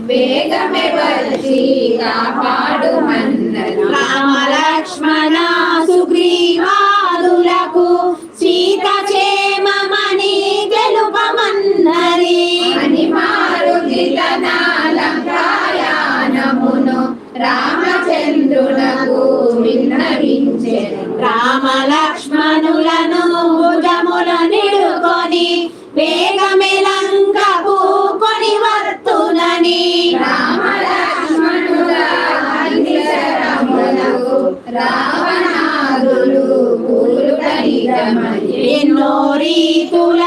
వేగమే వచ్చి కాపాడుమన్నది. రామ లక్ష్మణ సుగ్రీవాదులకు సీత క్షేమమని తెలుపమన్నది. అని మారుతి తన లంకాయానమును రామచంద్రునకు విన్నవించెను. రామ లక్ష్మణులను భుజముల నిడుకొని వేగమే లంకకు కొని వత్తునని. రామ లక్ష్మణుల పరిసరములకు రావణాదులు కూలుట నిజమని. ఎన్నో రీతుల